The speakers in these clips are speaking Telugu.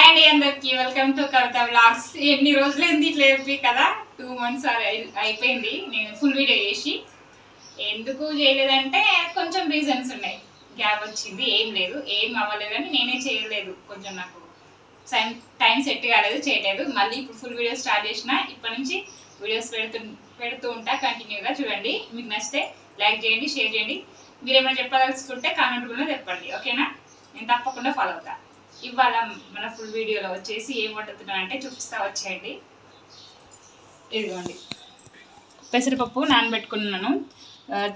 అండి అందరికి వెల్కమ్ టు కవిత వ్లాగ్స్. ఎన్ని రోజులైంది ఇట్లా చెప్పి కదా, 2 months అయిపోయింది నేను ఫుల్ వీడియో చేసి. ఎందుకు చేయలేదంటే కొంచెం రీజన్స్ ఉన్నాయి. గ్యాప్ వచ్చింది, ఏం లేదు, ఏం అవ్వలేదని నేనే చేయలేదు. కొంచెం నాకు టైం సెట్ కాలేదు, చేయలేదు. మళ్ళీ ఇప్పుడు ఫుల్ వీడియో స్టార్ట్ చేసిన. ఇప్పటి నుంచి వీడియోస్ పెడుతూ ఉంటా కంటిన్యూగా. చూడండి, మీకు నచ్చితే లైక్ చేయండి, షేర్ చేయండి. మీరు ఏమైనా చెప్పదలుచుకుంటే కామెంట్ కూడా చెప్పండి, ఓకేనా? నేను తప్పకుండా ఫాలో అవుతా. ఇవాళ మన ఫుల్ వీడియోలో వచ్చేసి ఏం వండుతున్నాను అంటే చూపిస్తా, వచ్చేయండి. ఇదిగోండి, పెసరపప్పు నానబెట్టుకున్నాను.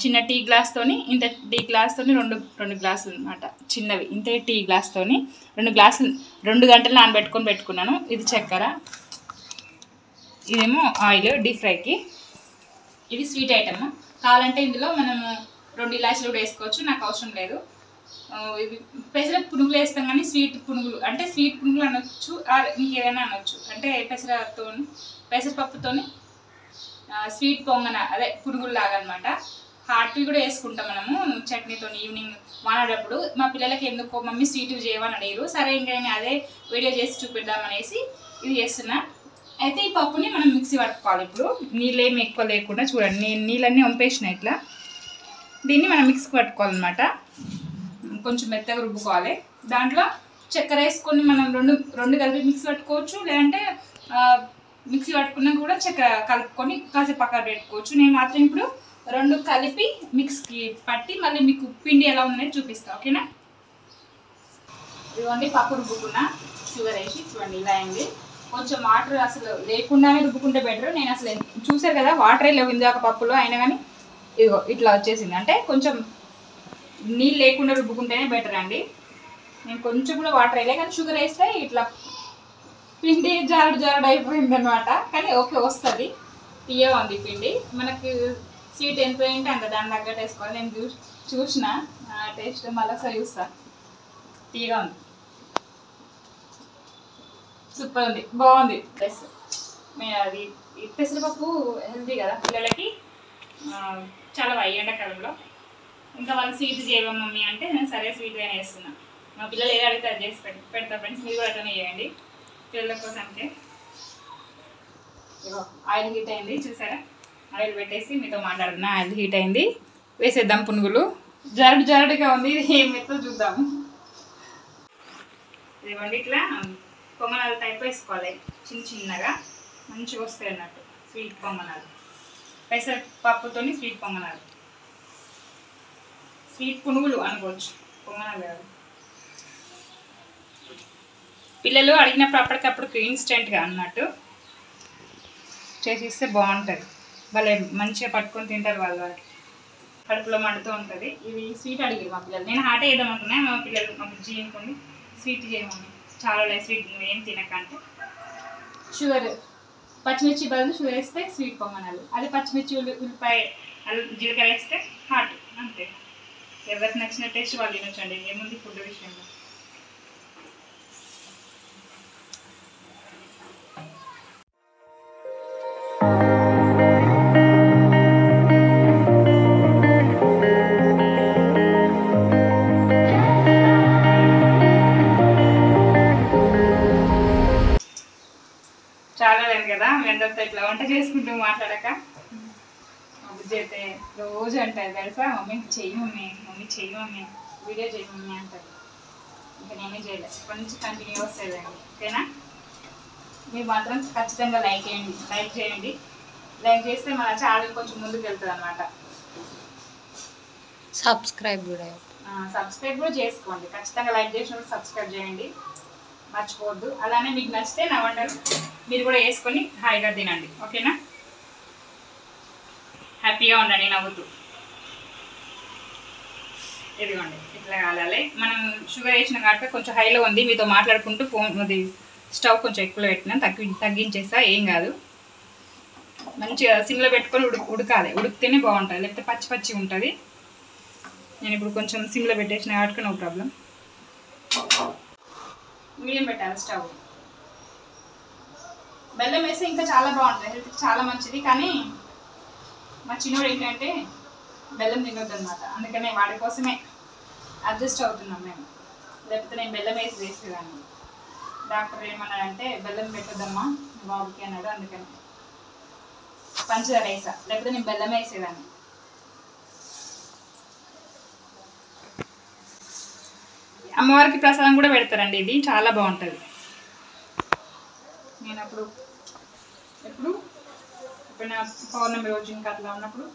చిన్న టీ గ్లాస్తోని, ఇంత టీ గ్లాస్తోని రెండు గ్లాసులు అనమాట, చిన్నవి. ఇంతే టీ గ్లాస్తోని 2 గ్లాసులు 2 గంటలు నానబెట్టుకొని పెట్టుకున్నాను. ఇది చక్కెర, ఇదేమో ఆయిల్ డీప్ ఫ్రైకి. ఇది స్వీట్ ఐటమ్. కావాలంటే ఇందులో మనము 2 ఇలాచీలు కూడా వేసుకోవచ్చు, నాకు అవసరం లేదు. ఇది పెసర పునుగులు వేస్తాం కానీ స్వీట్ పునుగులు అంటే స్వీట్ పునుగులు అనొచ్చు, ఇంకేదైనా అనొచ్చు. అంటే పెసరపప్పుతోని స్వీట్ పొంగన, అదే పునుగులు లాగా అనమాట. హాట్వి కూడా వేసుకుంటాం మనము చట్నీతో. ఈవినింగ్ వాడేటప్పుడు మా పిల్లలకి ఎందుకో మమ్మీ స్వీట్ చేయమని అడిగారు. సరే ఇంకా నేను అదే వీడియో చేసి చూపిద్దామనేసి ఇది చేస్తున్నా. అయితే ఈ పప్పుని మనం మిక్సీ పట్టుకోవాలి. ఇప్పుడు నీళ్ళేమి ఎక్కువ లేకుండా చూడండి, నేను నీళ్ళన్నీ వంపేసిన. ఇట్లా దీన్ని మనం మిక్సీ పట్టుకోవాలన్నమాట. కొంచెం మెత్తగా రుబ్బుకోవాలి. దాంట్లో చక్కెర వేసుకొని మనం రెండు కలిపి మిక్సీ పట్టుకోవచ్చు, లేదంటే మిక్సీ పట్టుకున్నా కూడా చక్కెర కలుపుకొని కాసేపు పక్కన పెట్టుకోవచ్చు. నేను మాత్రం ఇప్పుడు 2 కలిపి మిక్స్కి పట్టి మళ్ళీ మీకు పిండి ఎలా ఉందనేది చూపిస్తాను, ఓకేనా? ఇదిగోండి, పప్పు రుబ్బుకున్నా, షుగర్ వేసి. చూడండి, ఇలా అయింది. కొంచెం వాటర్ అసలు లేకుండానే రుబ్బుకుంటే బెటర్. నేను అసలు చూసారు కదా, వాటరే లేవు ఇందాక పప్పులో, అయినా కానీ ఇదిగో ఇట్లా వచ్చేసింది. అంటే కొంచెం నీళ్ళు లేకుండా రుబ్బుకుంటేనే బెటర్ అండి. నేను కొంచెం కూడా వాటర్ వేయలే, కానీ షుగర్ వేస్తే ఇట్లా పిండి జారుడు అయిపోయింది అనమాట. కానీ ఓకే, వస్తుంది, తీయగా ఉంది పిండి. మనకి స్వీట్ ఎంత ఏంటి అంత దాని తగ్గట్టు వేసుకోవాలి. నేను చూసిన టేస్ట్ మళ్ళీ ఒకసారి చూస్తా. తీయగా ఉంది, సూపర్ ఉంది, బాగుంది. ప్లస్ అది పెసరపప్పు హెల్తీ కదా పిల్లలకి, చాలా ఎండాకాలంలో. ఇంకా వాళ్ళు స్వీట్ చేయవా మమ్మీ అంటే నేను సరే స్వీట్గానే వేస్తున్నా. మా పిల్లలు ఏదో అడిగితే అది చేసి పెడతా ఫ్రెండ్స్. మీరు కూడా అట్లనే చేయండి పిల్లల కోసంటే. ఇగో ఆయిల్ హీట్ అయింది, చూసారా? ఆయిల్ పెట్టేసి మీతో మాట్లాడుతున్నా. ఆయిల్ హీట్ అయింది, వేసేద్దాం పునుగులు. జారుడుగా ఉంది, ఇది ఏం మెత్తో చూద్దాము. ఇదిగోండి, ఇట్లా పొంగనాలు టైప్ వేసుకోవాలి, చిన్నగా మంచిగా వస్తాయి అన్నట్టు. స్వీట్ పొంగనాలు, పెసరపప్పుతోని స్వీట్ పొంగనాలు, స్వీట్ పునుగులు అనుకోవచ్చు, పొంగనాలు కాదు. పిల్లలు అడిగినప్పుడు అప్పటికప్పుడు ఇన్స్టెంట్గా అన్నట్టు చేసిస్తే బాగుంటుంది. వాళ్ళే మంచిగా పట్టుకొని తింటారు, వాళ్ళ కడుపులో మండుతూ ఉంటుంది. ఇవి స్వీట్ అడిగారు మా పిల్లలు. నేను హాట్ వేద్దాం అనుకున్నాను, మా పిల్లలు మా బుజ్జి అనుకోండి స్వీట్ చేయమని. చాలా స్వీట్ ఏం తినకంటే షుగర్, పచ్చిమిర్చి బదులు షుగర్ వేస్తే స్వీట్ పొంగనాలు. అదే పచ్చిమిర్చి ఉల్లిపాయ జీలకర్ర వేస్తే హాట్, అంతే. ఎవరికి నచ్చిన టేస్ట్ వాళ్ళు తినొచ్చండి, ఏముంది ఫుడ్ విషయంలో. చాలా లేదు కదా మీ అందరితో ఇట్లా వంట చేసుకుంటూ మాట్లాడక. మా బుజ్జి అయితే రోజు అంటారు తెలుసా, మమ్మీ చెయ్యి మమ్మీ, మమ్మీ చెయ్యి మమ్మీ, వీడియో చెయ్యి మమ్మీ అంటారు. ఇంకా నేనే చేయలేదు, ఇప్పటి నుంచి కంటిన్యూ వస్తుందండి, ఓకేనా? మీరు మాత్రం ఖచ్చితంగా లైక్ చేయండి. లైక్ చేస్తే మన ఛానల్ కొంచెం ముందుకు వెళ్తుంది అనమాట. సబ్స్క్రైబ్ కూడా చేసుకోండి. ఖచ్చితంగా లైక్ చేసినప్పుడు సబ్స్క్రైబ్ చేయండి, మర్చిపోవద్దు. అలానే మీకు నచ్చితే నా వంటలు మీరు కూడా వేసుకొని హాయిగా తినండి, ఓకేనా? హ్యాపీగా ఉండండి, నవ్వుతూ. ఇదిగోండి, ఇట్లా కాలాలి. మనం షుగర్ వేసిన కాబట్టి కొంచెం హైలో ఉంది. మీతో మాట్లాడుకుంటూ అది స్టవ్ కొంచెం ఎక్కువ పెట్టినా తగ్గించేస్తా, ఏం కాదు. మంచిగా సిమ్లో పెట్టుకొని ఉడకాలి. ఉడికితేనే బాగుంటుంది, లేకపోతే పచ్చి ఉంటుంది. నేను ఇప్పుడు కొంచెం సిమ్లో పెట్టేసిన కాబట్టి నో ప్రాబ్లం. మీడియం పెట్టాలి స్టవ్. బెల్లం వేస్తే ఇంకా చాలా బాగుంటుంది, హెల్త్కి చాలా మంచిది. కానీ మా చిన్నోడు ఏంటంటే బెల్లం తినొద్దు అనమాట, అందుకనే వాడి కోసమే అడ్జస్ట్ అవుతున్నాం మేము. లేకపోతే నేను బెల్లం వేసేదాన్ని. డాక్టర్ ఏమన్నాడంటే బెల్లం పెట్టద్దమ్మా బాబుకి అన్నాడు, అందుకని పంచదార వేసా, లేకపోతే నేను బెల్లం వేసేదాన్ని. అమ్మవారికి ప్రసాదం కూడా పెడతారండి, ఇది చాలా బాగుంటుంది. నేను ఎప్పుడు నా పౌర్ణమి రోజు ఇంకా అట్లా ఉన్నప్పుడు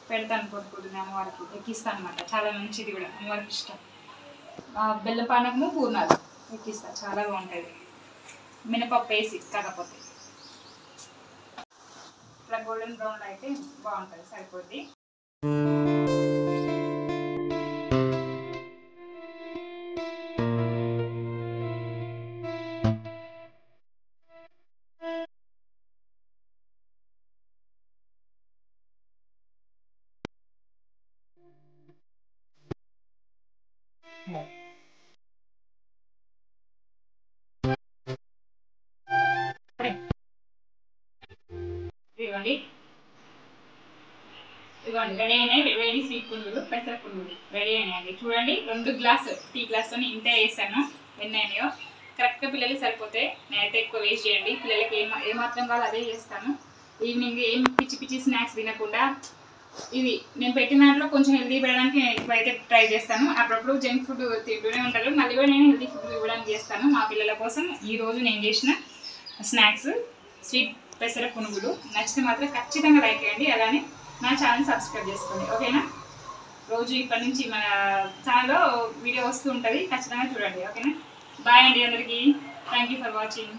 పెడతాను, పొద్దున్న అమ్మవారికి ఎక్కిస్తాను అనమాట. చాలా మంచిది కూడా, అమ్మవారికి ఇష్టం. బెల్లం పానకము పూర్ణాలు ఎక్కిస్తాను, చాలా బాగుంటుంది. మినపప్పు వేసి కాకపోతే ఇట్లా గోల్డెన్ బ్రౌన్లో అయితే బాగుంటుంది, సరిపోద్ది. ఇదిగోండి రెడీ అయినాయి, వేడి స్వీట్ పునుగులు, పెసర పునుగులు రెడీ అయినాయండి. చూడండి 2 గ్లాసు టీ గ్లాస్తో ఇంతే వేసాను, ఎన్ని అయినాయో. కరెక్ట్గా పిల్లలకి సరిపోతే, నేనైతే ఎక్కువ వేస్ట్ చేయండి. పిల్లలకి ఏమాత్రం కావాలో అదే చేస్తాను. ఈవినింగ్ ఏం పిచ్చి పిచ్చి స్నాక్స్ తినకుండా ఇది నేను పెట్టిన దాంట్లో కొంచెం హెల్దీ పెట్టడానికి నేను ఎక్కువైతే ట్రై చేస్తాను. అప్పుడప్పుడు జంక్ ఫుడ్ తింటూనే ఉంటారు, మళ్ళీ కూడా నేను హెల్దీ ఫుడ్ ఇవ్వడానికి చేస్తాను మా పిల్లల కోసం. ఈరోజు నేను చేసిన స్నాక్స్ స్వీట్ పెసర పునుగులు. నచ్చితే మాత్రం ఖచ్చితంగా లైక్ చేయండి, అలానే నా ఛానల్ సబ్స్క్రైబ్ చేసుకోండి, ఓకేనా? రోజు ఇప్పటి నుంచి మన ఛానల్లో వీడియో వస్తూ ఉంటుంది, ఖచ్చితంగా చూడండి, ఓకేనా? బాయ్ అండి అందరికీ, థ్యాంక్ యూ ఫర్ వాచింగ్.